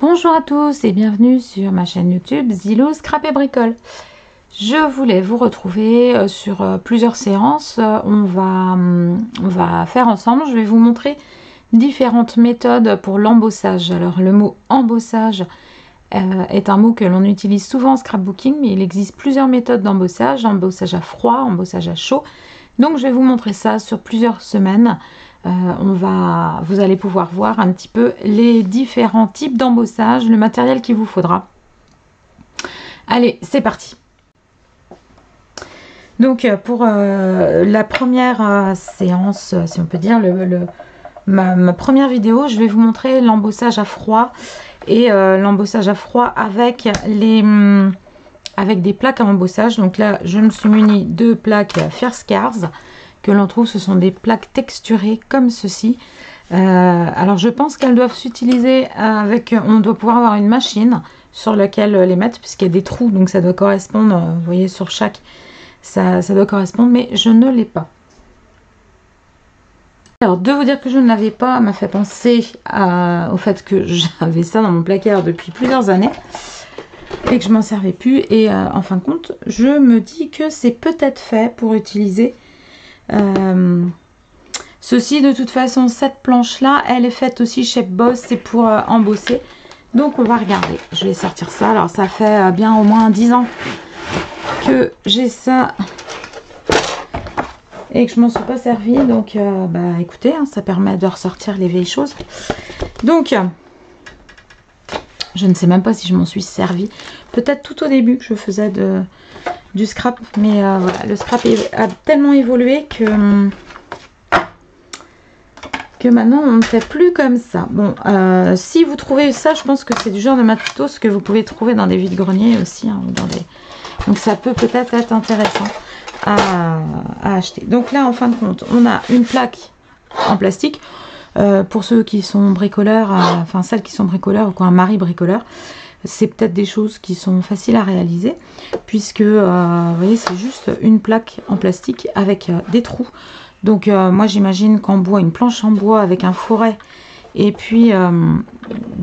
Bonjour à tous et bienvenue sur ma chaîne YouTube Zilo Scrap et Bricole. Je voulais vous retrouver sur plusieurs séances. On va faire ensemble. Je vais vous montrer différentes méthodes pour l'embossage. Alors le mot embossage est un mot que l'on utilise souvent en scrapbooking, mais il existe plusieurs méthodes d'embossage. Embossage à froid, embossage à chaud. Donc je vais vous montrer ça sur plusieurs semaines. Vous allez pouvoir voir un petit peu les différents types d'embossage, le matériel qu'il vous faudra. Allez, c'est parti. Donc pour la première séance, si on peut dire, ma première vidéo, je vais vous montrer l'embossage à froid et l'embossage à froid avec des plaques à embossage. Donc là, je me suis munie de plaques Firscars que l'on trouve, ce sont des plaques texturées comme ceci. Alors je pense qu'elles doivent s'utiliser avec, on doit pouvoir avoir une machine sur laquelle les mettre, puisqu'il y a des trous, donc ça doit correspondre, vous voyez sur chaque, ça doit correspondre, mais je ne l'ai pas. Alors de vous dire que je ne l'avais pas m'a fait penser au fait que j'avais ça dans mon placard depuis plusieurs années et que je m'en servais plus, et en fin de compte je me dis que c'est peut-être fait pour utiliser ceci. De toute façon, cette planche là elle est faite aussi chez Boss, c'est pour embosser. Donc on va regarder, je vais sortir ça. Alors ça fait bien au moins 10 ans que j'ai ça et que je m'en suis pas servi, donc bah écoutez, hein, ça permet de ressortir les vieilles choses. Donc je ne sais même pas si je m'en suis servi, peut-être tout au début que je faisais du scrap, mais voilà, le scrap a tellement évolué que maintenant on ne fait plus comme ça. Bon, si vous trouvez ça, je pense que c'est du genre de matos que vous pouvez trouver dans des vides-greniers aussi, hein, donc ça peut peut-être être intéressant à acheter. Donc là, en fin de compte, on a une plaque en plastique. Pour ceux qui sont bricoleurs, enfin celles qui sont bricoleurs ou qui ont un mari bricoleur, c'est peut-être des choses qui sont faciles à réaliser, puisque vous voyez, c'est juste une plaque en plastique avec des trous. Donc moi j'imagine qu'en bois, une planche en bois avec un fourret et puis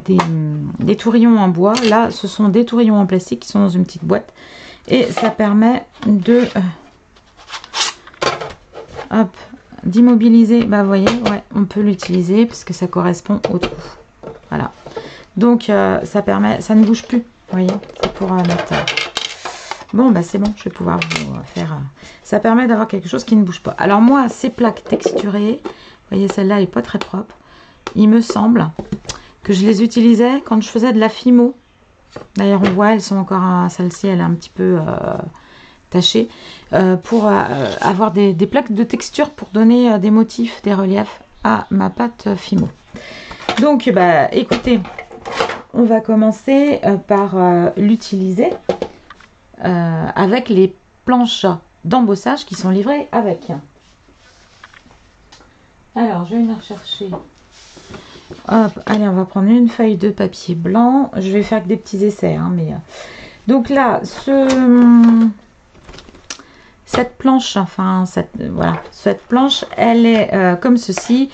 des tourillons en bois. Là ce sont des tourillons en plastique qui sont dans une petite boîte, et ça permet de hop, d'immobiliser. Bah vous voyez, ouais, on peut l'utiliser parce que ça correspond au trou. Voilà, donc ça permet, ça ne bouge plus, vous voyez, c'est pour mettre bon bah c'est bon, je vais pouvoir vous faire ça permet d'avoir quelque chose qui ne bouge pas. Alors moi, ces plaques texturées, vous voyez, celle-là elle est pas très propre, il me semble que je les utilisais quand je faisais de la fimo. D'ailleurs on voit, elles sont encore, celle-ci elle est un petit peu tachée, pour avoir des plaques de texture pour donner des motifs, des reliefs à ma pâte fimo. Donc bah écoutez, on va commencer par l'utiliser avec les planches d'embossage qui sont livrées avec. Alors je vais venir chercher, hop, allez, on va prendre une feuille de papier blanc. Je vais faire que des petits essais, hein, mais donc là cette planche, enfin voilà, cette planche elle est comme ceci,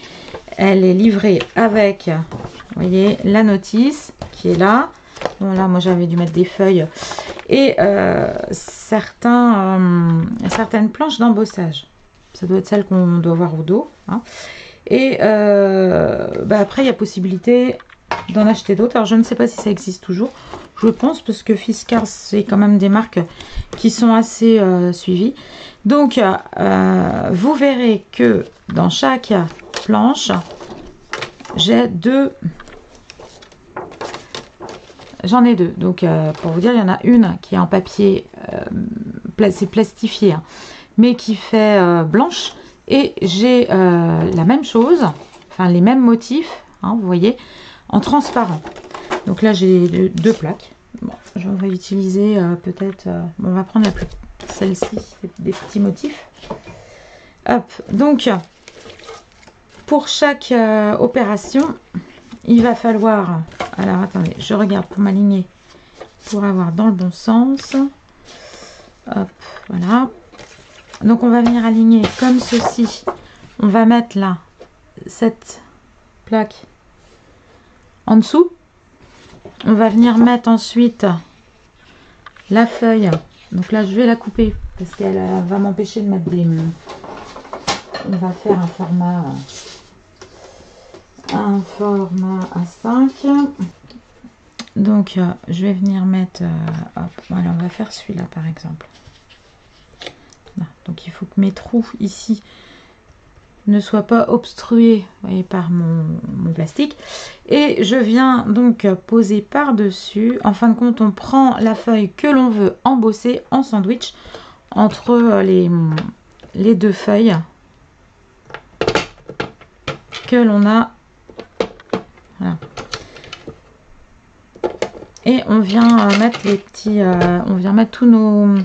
elle est livrée avec, vous voyez, la notice qui est là. Bon là moi j'avais dû mettre des feuilles et certaines planches d'embossage, ça doit être celle qu'on doit voir au dos, hein. Et bah après il y a possibilité d'en acheter d'autres. Alors je ne sais pas si ça existe toujours, je pense, parce que Firscars c'est quand même des marques qui sont assez suivies. Donc vous verrez que dans chaque planche j'ai j'en ai deux. Donc pour vous dire, il y en a une qui est en papier c'est plastifié, hein, mais qui fait blanche, et j'ai la même chose, enfin les mêmes motifs, hein, vous voyez, en transparent. Donc là j'ai deux plaques. Bon, je vais utiliser peut-être bon, on va prendre celle-ci, des petits motifs. Hop, donc pour chaque opération il va falloir, alors attendez, je regarde pour m'aligner pour avoir dans le bon sens. Hop, voilà. Donc on va venir aligner comme ceci. On va mettre là cette plaque en dessous. On va venir mettre ensuite la feuille. Donc là, je vais la couper parce qu'elle va m'empêcher de mettre des... On va faire un format A5. Donc, je vais venir mettre... hop, voilà, on va faire celui-là par exemple. Là, donc, il faut que mes trous ici ne soient pas obstrués, vous voyez, par mon plastique. Et je viens donc poser par-dessus. En fin de compte, on prend la feuille que l'on veut embosser en sandwich entre les deux feuilles que l'on a. Voilà. Et on vient mettre les petits, on vient mettre toutes nos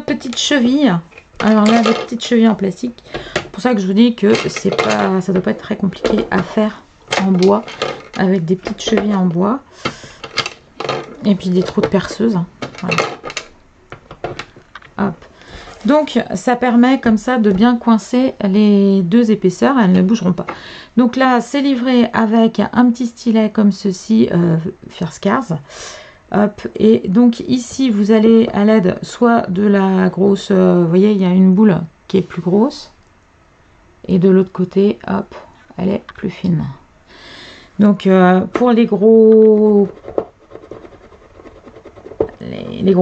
petites chevilles. Alors là, des petites chevilles en plastique. C'est pour ça que je vous dis que c'est pas, ça doit pas être très compliqué à faire en bois, avec des petites chevilles en bois. Et puis des trous de perceuse. Voilà. Hop. Donc ça permet comme ça de bien coincer les deux épaisseurs, elles ne bougeront pas. Donc là c'est livré avec un petit stylet comme ceci, First Cars. Hop. Et donc ici vous allez à l'aide soit de la grosse, vous voyez il y a une boule qui est plus grosse, et de l'autre côté, hop, elle est plus fine. Donc pour les gros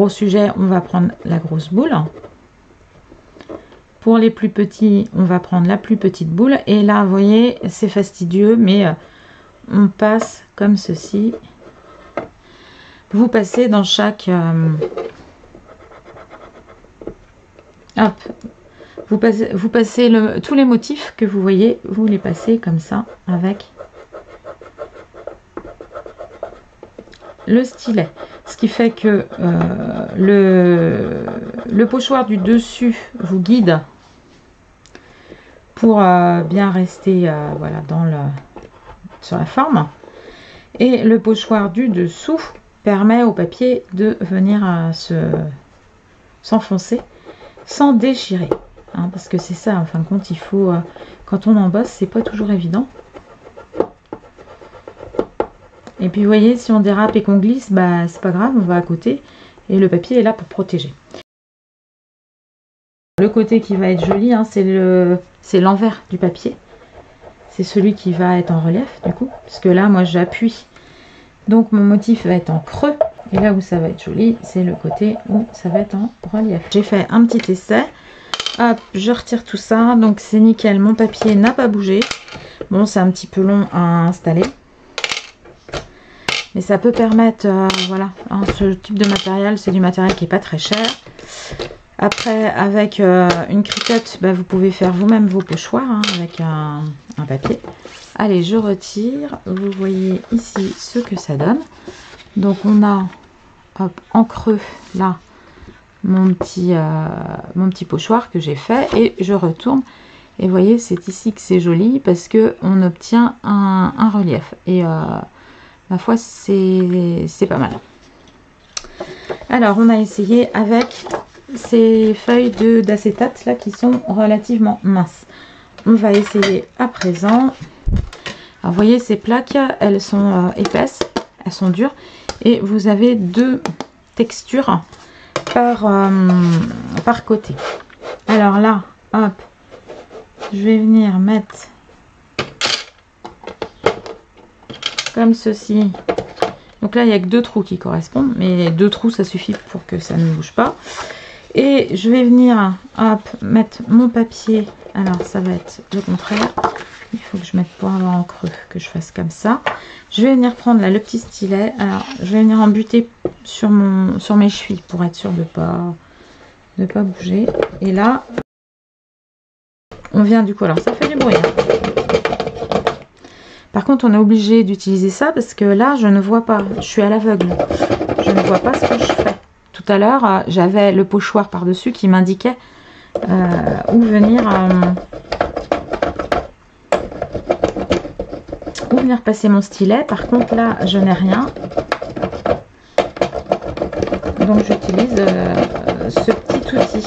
sujets, on va prendre la grosse boule. Pour les plus petits, on va prendre la plus petite boule. Et là, vous voyez, c'est fastidieux, mais on passe comme ceci. Vous passez dans chaque... hop. Vous passez tous les motifs que vous voyez, vous les passez comme ça avec le stylet. Ce qui fait que le pochoir du dessus vous guide pour bien rester voilà, sur la forme. Et le pochoir du dessous permet au papier de venir s'enfoncer sans déchirer. Hein, parce que c'est ça, en fin de compte, il faut, quand on embosse, c'est pas toujours évident. Et puis vous voyez, si on dérape et qu'on glisse, bah c'est pas grave, on va à côté. Et le papier est là pour protéger. Le côté qui va être joli, hein, c'est l'envers du papier. C'est celui qui va être en relief du coup. Parce que là, moi j'appuie. Donc mon motif va être en creux. Et là où ça va être joli, c'est le côté où ça va être en relief. J'ai fait un petit essai. Hop, je retire tout ça. Donc c'est nickel, mon papier n'a pas bougé. Bon, c'est un petit peu long à installer. Mais ça peut permettre, voilà, hein, ce type de matériel, c'est du matériel qui n'est pas très cher. Après, avec une cricotte, bah, vous pouvez faire vous-même vos pochoirs hein, avec un papier. Allez, je retire. Vous voyez ici ce que ça donne. Donc on a, hop, en creux, là, mon petit pochoir que j'ai fait. Et je retourne. Et vous voyez, c'est ici que c'est joli parce qu'on obtient un relief. Et... ma foi, c'est pas mal. Alors, on a essayé avec ces feuilles d'acétate là qui sont relativement minces. On va essayer à présent. Alors, vous voyez, ces plaques, elles sont épaisses, elles sont dures. Et vous avez deux textures par côté. Alors là, hop, je vais venir mettre... comme ceci. Donc là il n'y a que deux trous qui correspondent, mais deux trous ça suffit pour que ça ne bouge pas. Et je vais venir hop, mettre mon papier. Alors ça va être le contraire, il faut que je mette pour avoir en creux, que je fasse comme ça. Je vais venir prendre là le petit stylet. Alors je vais venir en buter sur mes chevilles pour être sûr de pas bouger. Et là on vient du coup, alors ça fait du bruit hein. Par contre, on est obligé d'utiliser ça parce que là, je ne vois pas. Je suis à l'aveugle. Je ne vois pas ce que je fais. Tout à l'heure, j'avais le pochoir par-dessus qui m'indiquait où venir passer mon stylet. Par contre, là, je n'ai rien. Donc, j'utilise ce petit outil.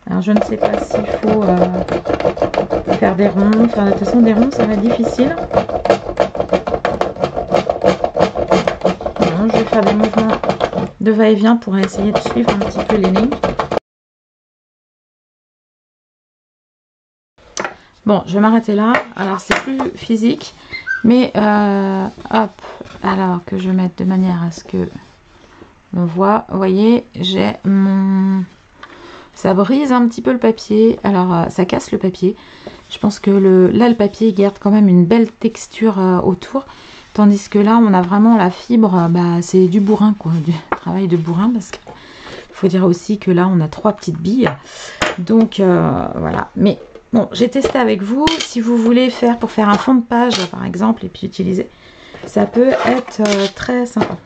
Alors, je ne sais pas s'il faut... faire des ronds, de toute façon des ronds ça va être difficile. faire des mouvements de va-et-vient pour essayer de suivre un petit peu les lignes. Bon, je vais m'arrêter là. Alors, c'est plus physique, mais hop, alors que je mette de manière à ce que on voit. Vous voyez, j'ai mon... Ça brise un petit peu le papier. Alors, ça casse le papier. Je pense que là, le papier garde quand même une belle texture autour. Tandis que là, on a vraiment la fibre. Bah, c'est du bourrin, quoi. Du travail de bourrin, parce que faut dire aussi que là, on a 3 petites billes. Donc, voilà. Mais... bon, j'ai testé avec vous. Si vous voulez faire pour faire un fond de page, par exemple, et puis utiliser, ça peut être très sympa.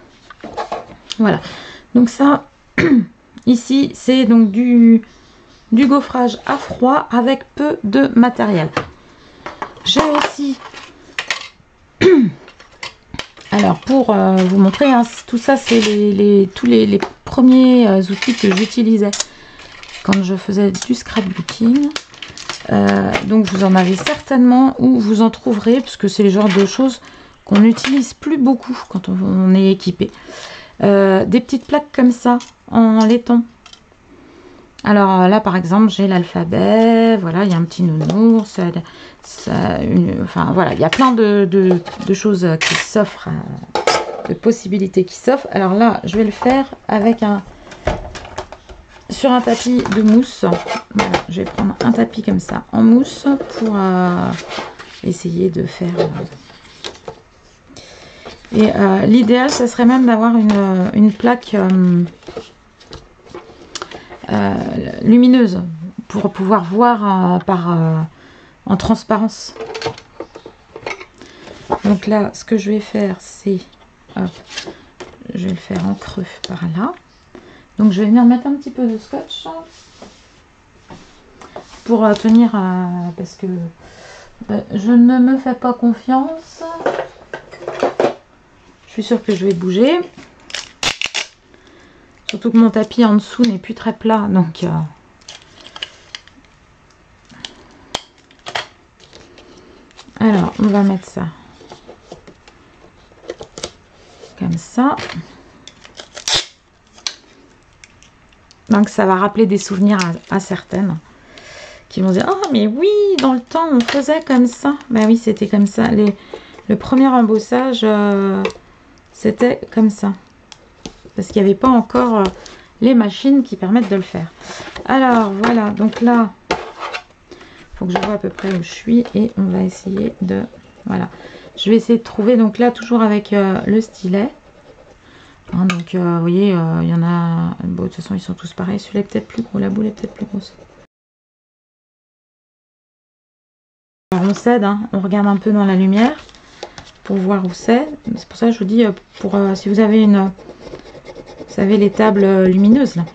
Voilà. Donc ça, ici, c'est donc du gaufrage à froid avec peu de matériel. J'ai aussi... alors, pour vous montrer, hein, tout ça, c'est tous les premiers outils que j'utilisais quand je faisais du scrapbooking. Donc vous en avez certainement ou vous en trouverez, parce que c'est le genre de choses qu'on n'utilise plus beaucoup quand on est équipé. Des petites plaques comme ça en laiton. Alors là par exemple j'ai l'alphabet, voilà, il y a un petit nounours, enfin voilà, il y a plein de choses qui s'offrent, de possibilités qui s'offrent. Alors là je vais le faire avec sur un tapis de mousse. Voilà, je vais prendre un tapis comme ça en mousse pour essayer de faire. Et l'idéal, ça serait même d'avoir une plaque lumineuse pour pouvoir voir en transparence. Donc là, ce que je vais faire, c'est, je vais le faire en creux par là. Donc je vais venir mettre un petit peu de scotch pour tenir, parce que je ne me fais pas confiance. Je suis sûre que je vais bouger. Surtout que mon tapis en dessous n'est plus très plat, donc alors on va mettre ça comme ça. Donc ça va rappeler des souvenirs à certaines qui vont dire « Oh mais oui, dans le temps on faisait comme ça ». Ben oui, c'était comme ça. Le premier embossage, c'était comme ça. Parce qu'il n'y avait pas encore les machines qui permettent de le faire. Alors voilà, donc là, il faut que je vois à peu près où je suis et on va essayer de... Voilà. Je vais essayer de trouver, donc là, toujours avec le stylet. Hein, donc vous voyez, il y en a... Bon, de toute façon, ils sont tous pareils. Celui-là est peut-être plus gros, la boule est peut-être plus grosse. Alors on cède, hein, on regarde un peu dans la lumière pour voir où c'est. C'est pour ça que je vous dis, si vous avez une... Vous savez, les tables lumineuses là.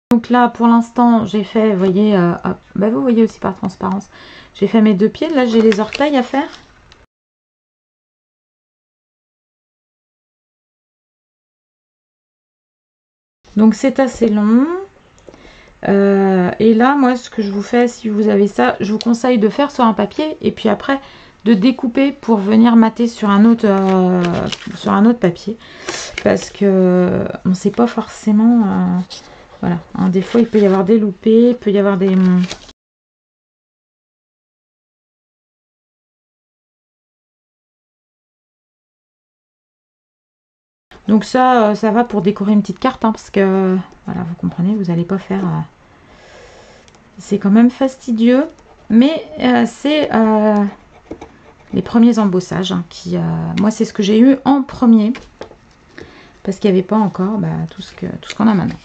Donc là, pour l'instant, j'ai fait, vous voyez, bah vous voyez aussi par transparence, j'ai fait mes 2 pieds. Là, j'ai les orteils à faire. Donc c'est assez long. Et là, moi, ce que je vous fais, si vous avez ça, je vous conseille de faire sur un papier et puis après de découper pour venir mater sur un autre papier, parce que on ne sait pas forcément. Voilà, hein, des fois il peut y avoir des loupés, il peut y avoir des... Donc ça va pour décorer une petite carte, hein, parce que, voilà, vous comprenez, vous n'allez pas faire... C'est quand même fastidieux, mais c'est les premiers embossages, hein, qui... moi, c'est ce que j'ai eu en premier, parce qu'il n'y avait pas encore tout ce qu'on a maintenant.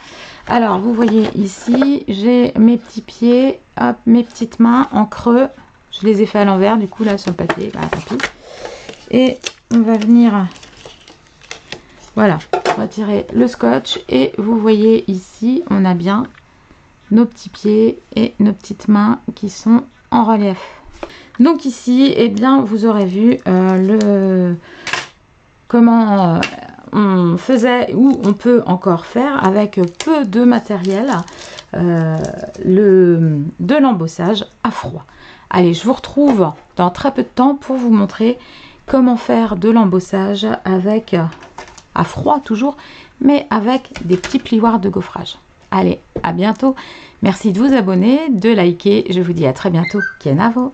Alors, vous voyez ici, j'ai mes petits pieds, hop, mes petites mains en creux. Je les ai fait à l'envers, du coup, là, sur le papier, tant pis. Et on va venir... Voilà, retirer le scotch et vous voyez ici, on a bien nos petits pieds et nos petites mains qui sont en relief. Donc ici, eh bien, vous aurez vu comment on faisait ou on peut encore faire avec peu de matériel de l'embossage à froid. Allez, je vous retrouve dans très peu de temps pour vous montrer comment faire de l'embossage avec, à froid toujours, mais avec des petits plioirs de gaufrage. Allez, à bientôt. Merci de vous abonner, de liker. Je vous dis à très bientôt. Kenavo.